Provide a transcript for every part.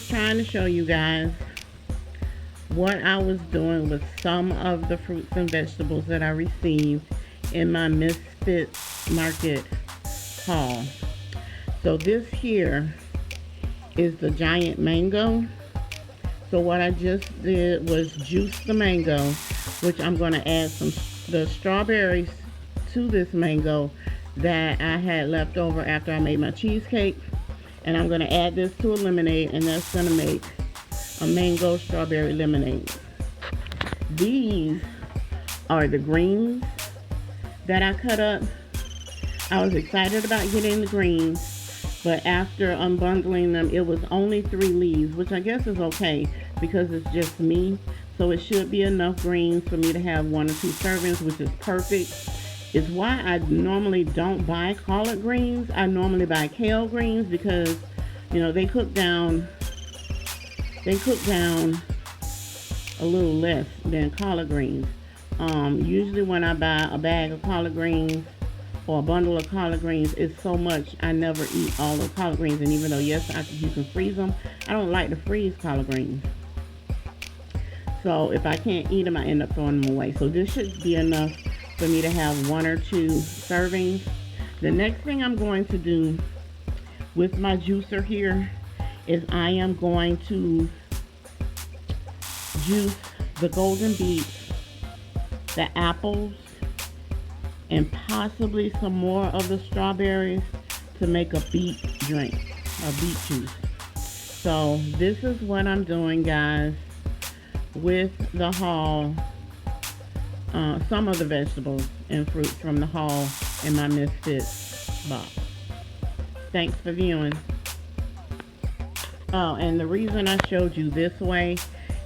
was trying to show you guys what I was doing with some of the fruits and vegetables that I received in my Misfits Market haul. So this here is the giant mango. So what I just did was juice the mango, which I'm going to add the strawberries to this mango that I had left over after I made my cheesecake. And I'm going to add this to a lemonade, and that's going to make a mango strawberry lemonade. These are the greens that I cut up. I was excited about getting the greens, but after unbundling them, it was only 3 leaves, which I guess is okay because it's just me. So it should be enough greens for me to have 1 or 2 servings, which is perfect. It's why I normally don't buy collard greens. I normally buy kale greens because, you know, they cook down a little less than collard greens. Usually when I buy a bag of collard greens or a bundle of collard greens, it's so much I never eat all the collard greens. And even though, yes, you can freeze them, I don't like to freeze collard greens. So if I can't eat them, I end up throwing them away. So this should be enough for me to have 1 or 2 servings. The next thing I'm going to do with my juicer here is I am going to juice the golden beets, the apples, and possibly some more of the strawberries to make a beet drink, a beet juice. So this is what I'm doing, guys, with the haul. Some of the vegetables and fruits from the haul in my Misfits box. Thanks for viewing. Oh, and the reason I showed you this way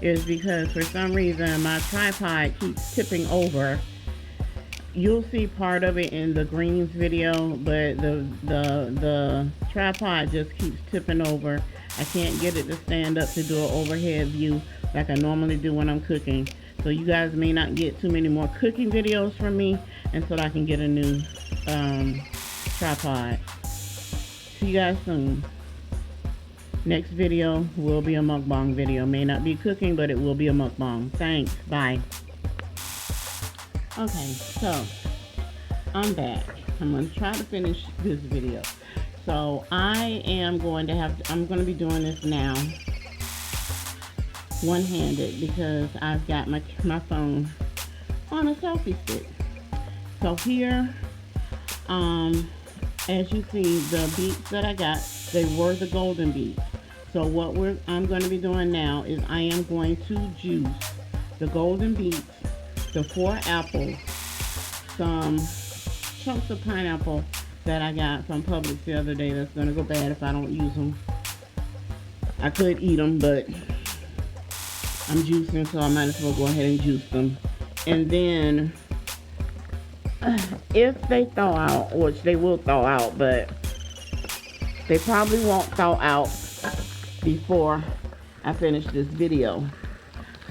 is because for some reason my tripod keeps tipping over. You'll see part of it in the greens video, but the tripod just keeps tipping over. I can't get it to stand up to do an overhead view like I normally do when I'm cooking. So you guys may not get too many more cooking videos from me until I can get a new tripod. See you guys soon. Next video will be a mukbang video. May not be cooking, but it will be a mukbang. Thanks. Bye. Okay, so I'm back. I'm going to try to finish this video. So I'm going to be doing this now one-handed because I've got my phone on a selfie stick. So here, as you see, the beets that I got, they were the golden beets. So what I'm going to be doing now is I am going to juice the golden beets, the 4 apples, some chunks of pineapple that I got from Publix the other day. That's going to go bad if I don't use them. I could eat them, but I'm juicing, so I might as well go ahead and juice them. And then if they thaw out, which they will thaw out, but they probably won't thaw out before I finish this video.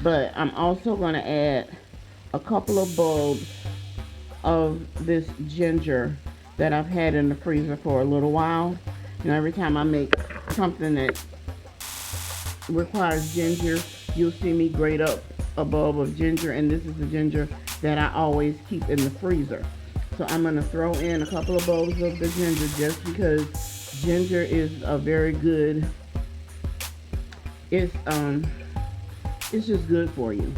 But I'm also going to add a couple of bulbs of this ginger that I've had in the freezer for a little while. You know, every time I make something that requires ginger, you'll see me grate up a bulb of ginger, and this is the ginger that I always keep in the freezer. So I'm going to throw in a couple of bulbs of the ginger just because ginger is a very good, it's just good for you.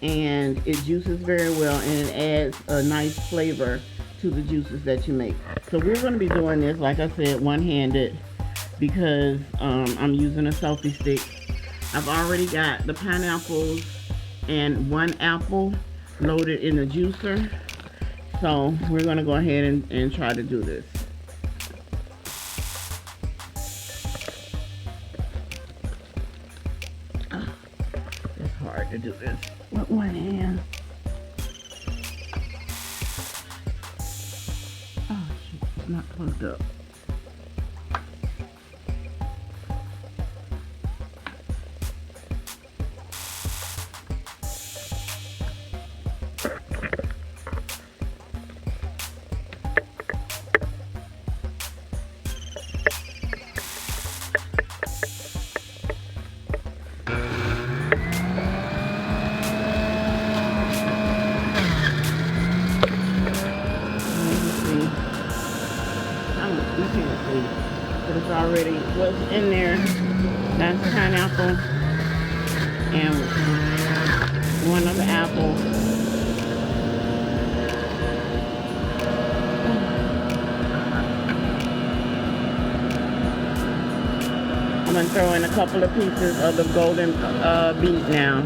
And it juices very well, and it adds a nice flavor to the juices that you make. So we're going to be doing this, like I said, one-handed because I'm using a selfie stick. I've already got the pineapples and 1 apple loaded in the juicer. So we're going to go ahead and try to do this. It's hard to do this with one hand. Oh, shoot, it's not plugged up. already what's in there. That's pineapple and one of the apples. I'm gonna throw in a couple of pieces of the golden beet now.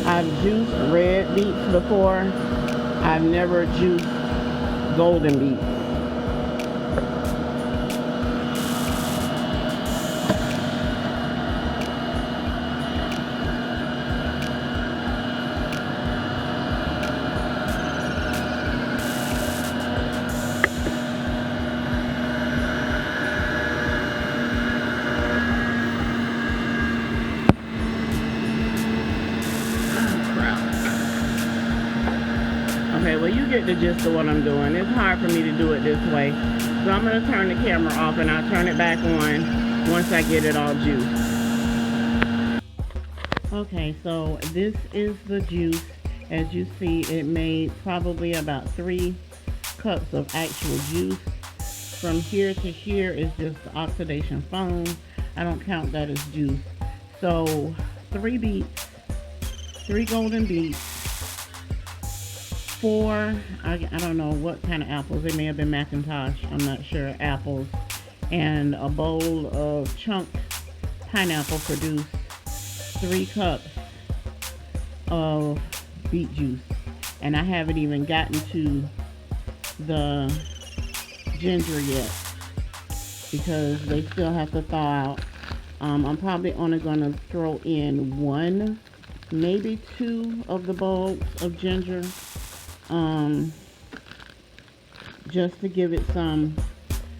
I've juiced red beets before. I've never juiced golden beets. Okay, well, you get the gist of what I'm doing. It's hard for me to do it this way. So I'm going to turn the camera off and I'll turn it back on once I get it all juiced. Okay, so this is the juice. As you see, it made probably about 3 cups of actual juice. From here to here is just the oxidation foam. I don't count that as juice. So 3 beets, 3 golden beets, 4, I don't know what kind of apples. They may have been Macintosh, I'm not sure, apples. And a bowl of chunked pineapple produced 3 cups of beet juice. And I haven't even gotten to the ginger yet because they still have to thaw out. I'm probably only going to throw in 1, maybe 2 of the bulbs of ginger. Just to give it some.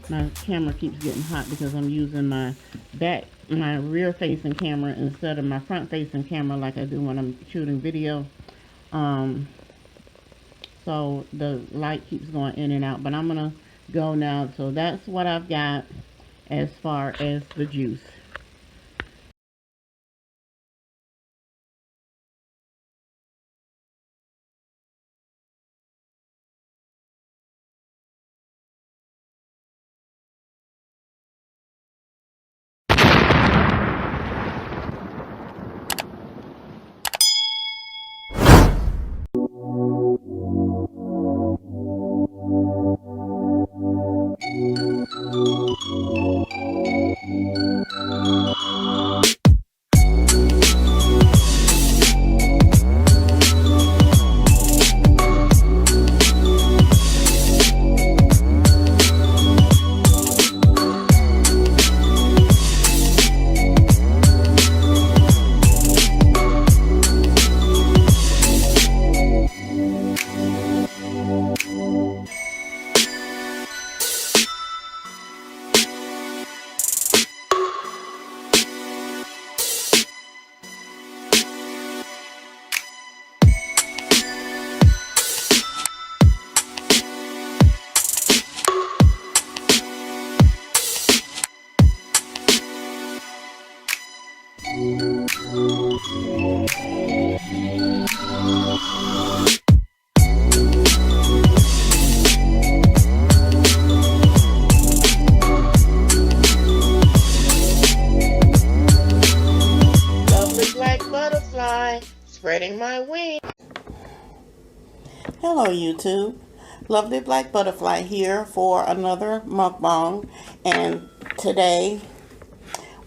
My camera keeps getting hot because I'm using my rear facing camera instead of my front facing camera like I do when I'm shooting video. So the light keeps going in and out, but I'm gonna go now. So that's what I've got as far as the juice. Spreading my wings. Hello YouTube, Lovely Black Butterfly here for another mukbang, and today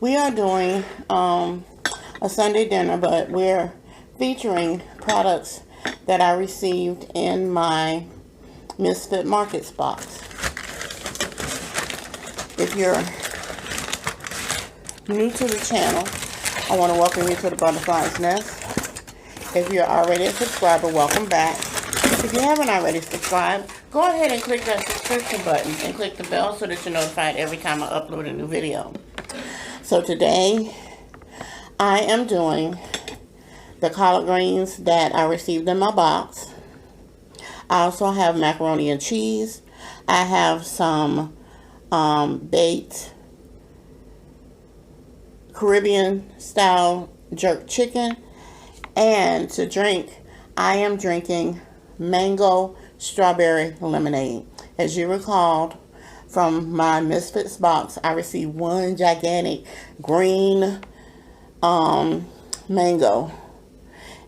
we are doing a Sunday dinner, but we're featuring products that I received in my Misfit Markets box. If you're new to the channel, I want to welcome you to the Butterfly's Nest. If you're already a subscriber, welcome back. If you haven't already subscribed, go ahead and click that subscription button and click the bell so that you're notified every time I upload a new video. So today, I am doing the collard greens that I received in my box. I also have macaroni and cheese. I have some baked Caribbean style jerk chicken. And to drink, I am drinking mango strawberry lemonade. As you recalled from my Misfits box, I received one gigantic green mango.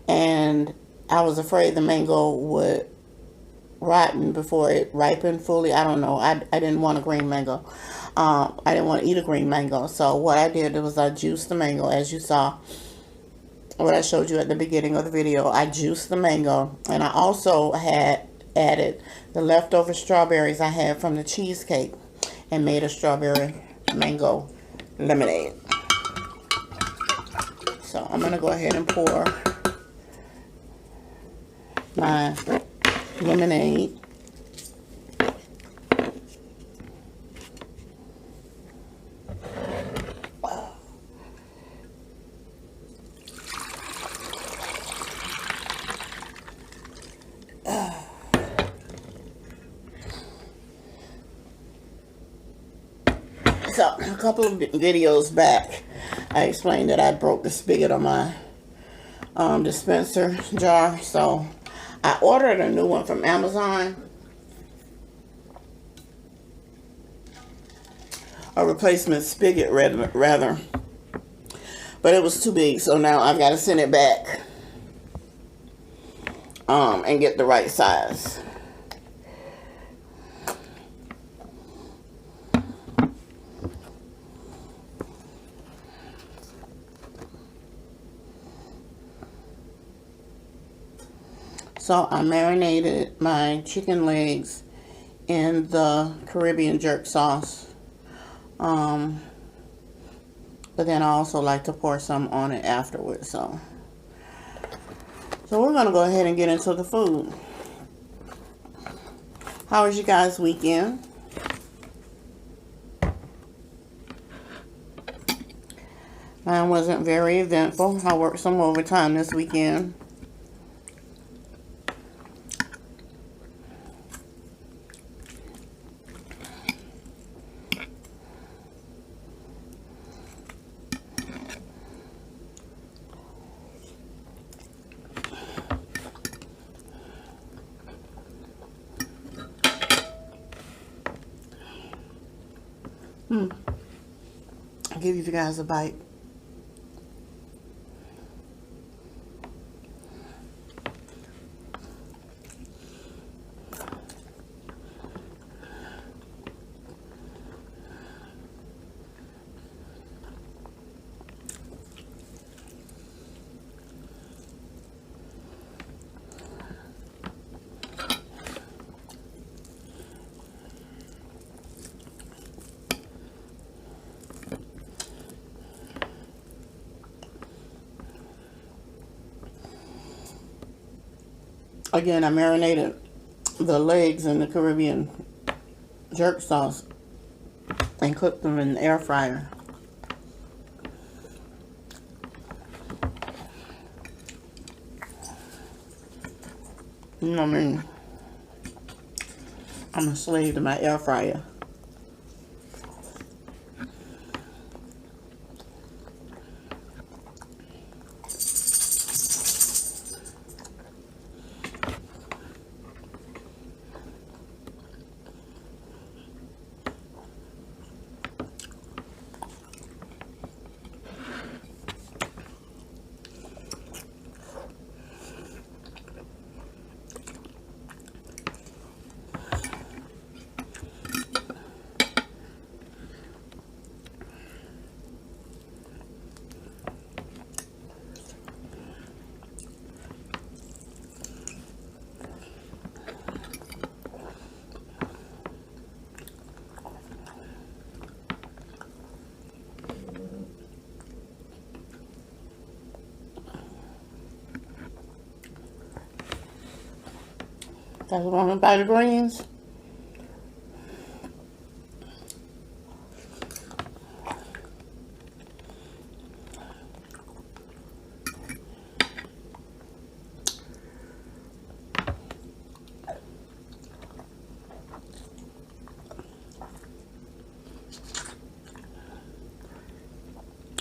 And I was afraid the mango would rotten before it ripened fully. I don't know. I didn't want a green mango. I didn't want to eat a green mango. So what I did was I juiced the mango, as you saw what I showed you at the beginning of the video. I juiced the mango, and I also had added the leftover strawberries I had from the cheesecake and made a strawberry mango lemonade. So I'm going to go ahead and pour my lemonade. So, a couple of videos back, I explained that I broke the spigot on my dispenser jar. So, I ordered a new one from Amazon. A replacement spigot, rather. But it was too big, so now I've got to send it back and get the right size. So I marinated my chicken legs in the Caribbean jerk sauce. But then I also like to pour some on it afterwards. So we're going to go ahead and get into the food. How was you guys' weekend? Mine wasn't very eventful. I worked some overtime this weekend. I'll give you guys a bite. Again, I marinated the legs in the Caribbean jerk sauce and cooked them in the air fryer. You know what I mean? I'm a slave to my air fryer. Guys want to buy the greens?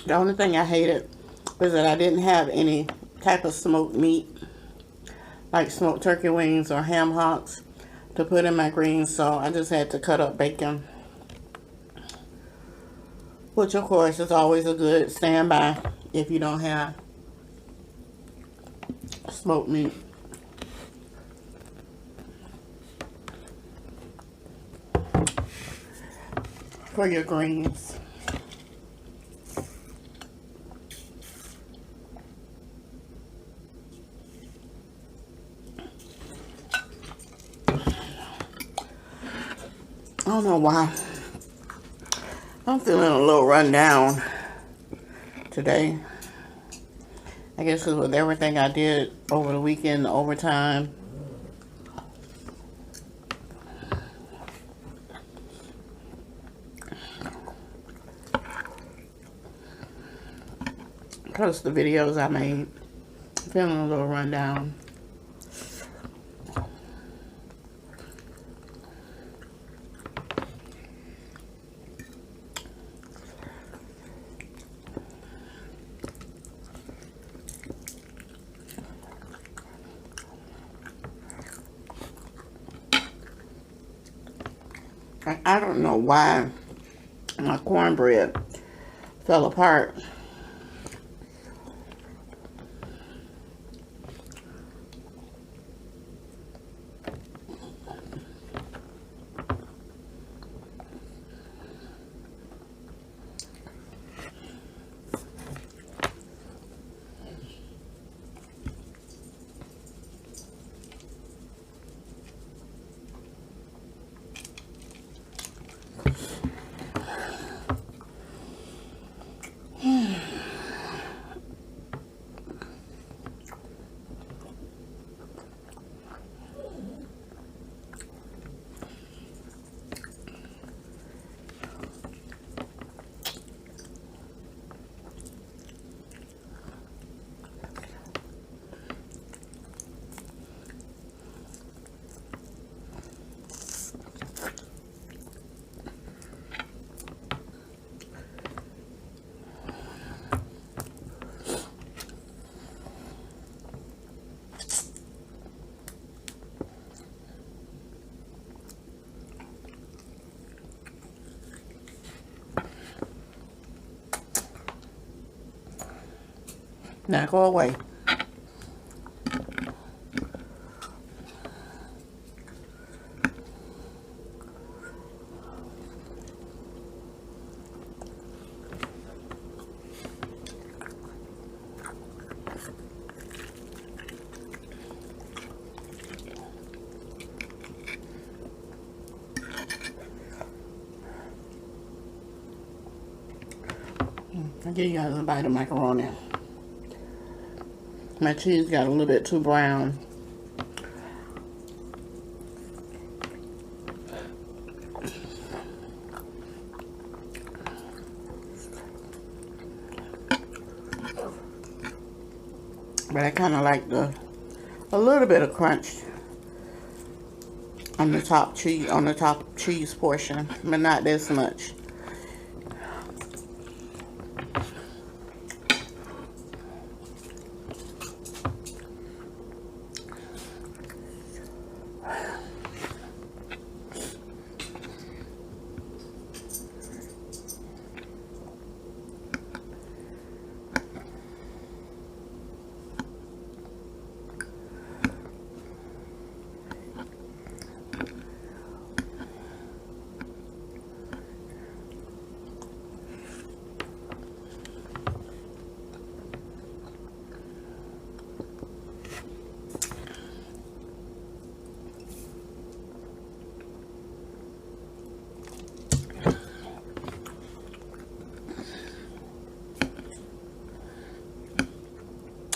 The only thing I hated was that I didn't have any type of smoked meat, like smoked turkey wings or ham hocks, to put in my greens, so I just had to cut up bacon, which of course is always a good standby if you don't have smoked meat for your greens. I don't know why I'm feeling a little run down today. I guess it was with everything I did over the weekend, overtime. Plus the videos I made. Feeling a little run down. I don't know why my cornbread fell apart. Now go away. I'll give you guys a bite of macaroni. My cheese got a little bit too brown. But I kind of like a little bit of crunch on the top cheese portion, but not this much.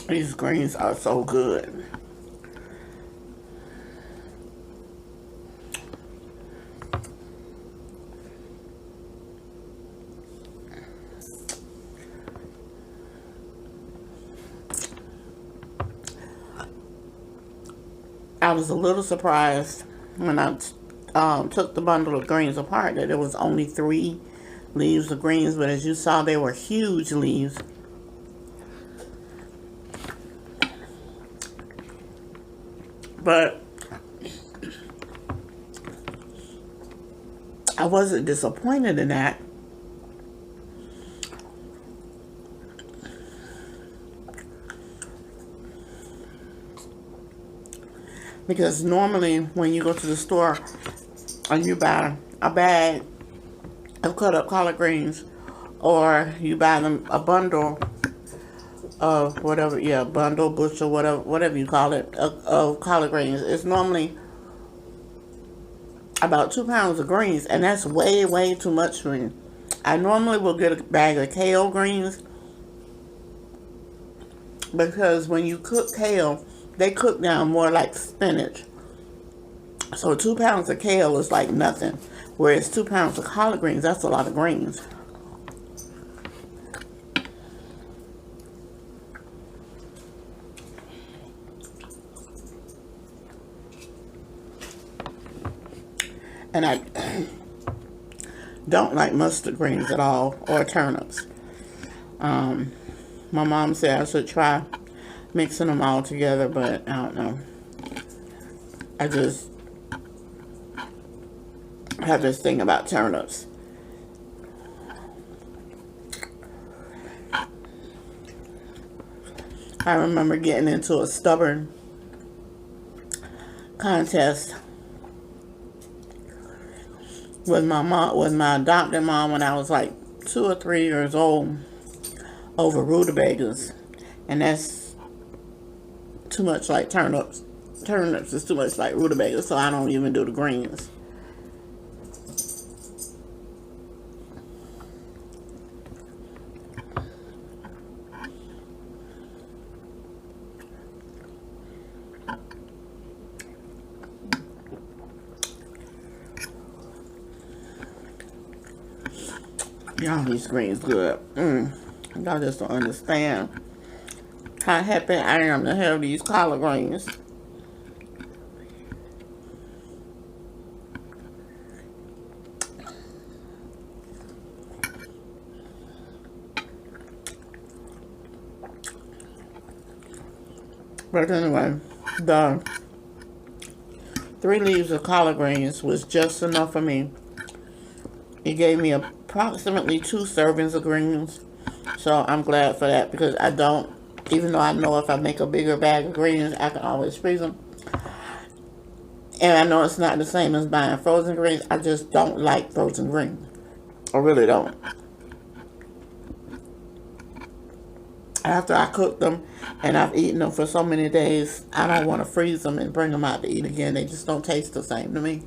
These greens are so good. I was a little surprised when I took the bundle of greens apart that there was only 3 leaves of greens, but as you saw, they were huge leaves. But I wasn't disappointed in that. Because normally when you go to the store and you buy a bag of cut up collard greens, or you buy them a bundle of whatever, yeah, bundle, bushel, whatever you call it, of collard greens, it's normally about 2 pounds of greens, and that's way too much for me. I normally will get a bag of kale greens, because when you cook kale, they cook down more like spinach. So 2 pounds of kale is like nothing. Whereas 2 pounds of collard greens, that's a lot of greens. And I don't like mustard greens at all, or turnips. My mom said I should try mixing them all together, but I don't know. I just have this thing about turnips. I remember getting into a stubborn contest with my mom, with my adopted mom, when I was like 2 or 3 years old, over rutabagas, and that's too much like turnips. Turnips is too much like rutabagas, so I don't even do the greens. Y'all, these greens good. Y'all just don't understand how happy I am to have these collard greens. But anyway, the 3 leaves of collard greens was just enough for me. It gave me approximately 2 servings of greens. So I'm glad for that, because I don't, even though I know if I make a bigger bag of greens, I can always freeze them. And I know it's not the same as buying frozen greens. I just don't like frozen greens. I really don't. After I cook them and I've eaten them for so many days, I don't want to freeze them and bring them out to eat again. They just don't taste the same to me.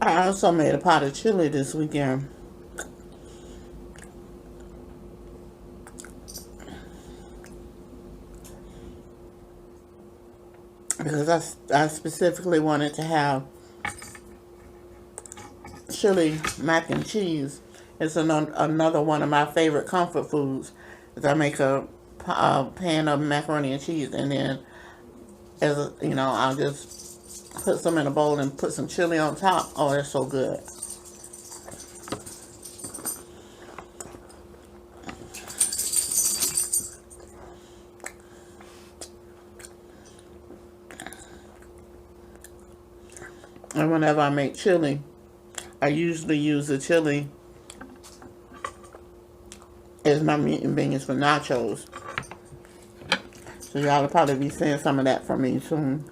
I also made a pot of chili this weekend. Because I specifically wanted to have chili mac and cheese. It's another one of my favorite comfort foods. Is I make a pan of macaroni and cheese, and then, as a, I'll just Put some in a bowl and put some chili on top. Oh, that's so good. And whenever I make chili, I usually use the chili as my meat and beans for nachos. So y'all will probably be seeing some of that from me soon.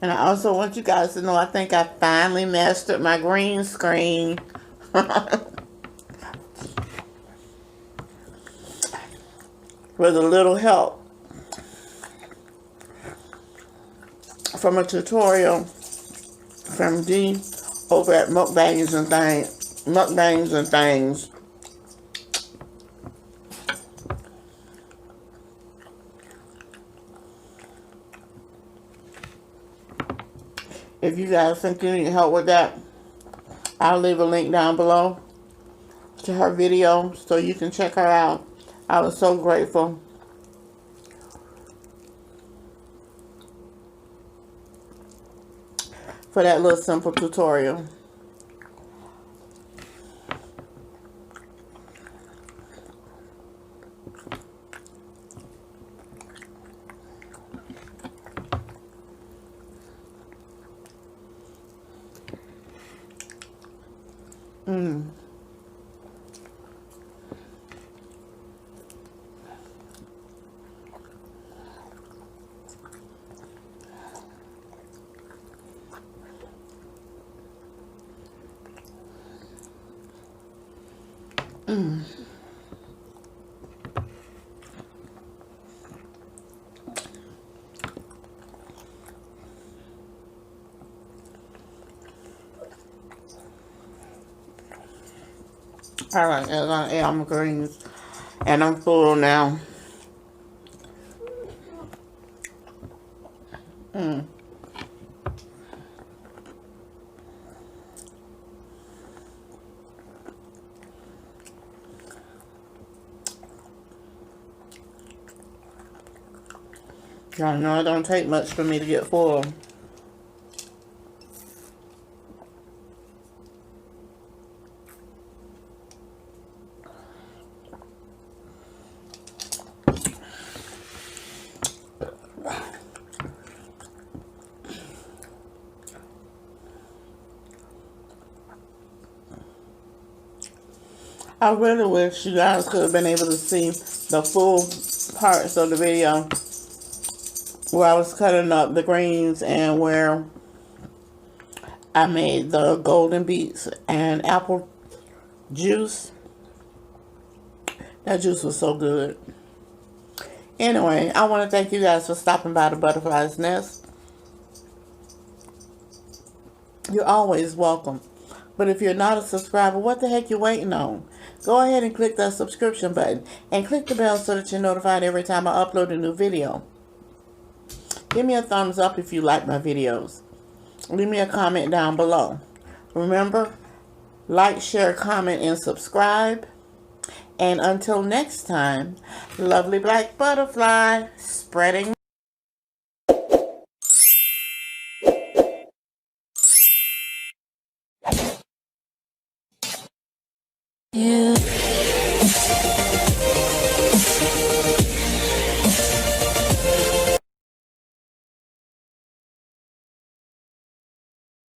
And I also want you guys to know I think I finally mastered my green screen. With a little help from a tutorial from D over at Mukbangs and Things. If you guys think you need help with that, I'll leave a link down below to her video so you can check her out. I was so grateful for that little simple tutorial. Alright, as I am greens, and I'm full now. Y'all know it don't take much for me to get full. I really wish you guys could have been able to see the full parts of the video where I was cutting up the greens and where I made the golden beets and apple juice. That juice was so good. Anyway, I want to thank you guys for stopping by the Butterfly's Nest. You're always welcome. But if you're not a subscriber, what the heck you waiting on? Go ahead and click that subscription button and click the bell so that you're notified every time I upload a new video. Give me a thumbs up if you like my videos. Leave me a comment down below. Remember, like, share, comment, and subscribe. And until next time, lovely black butterfly, spreading. You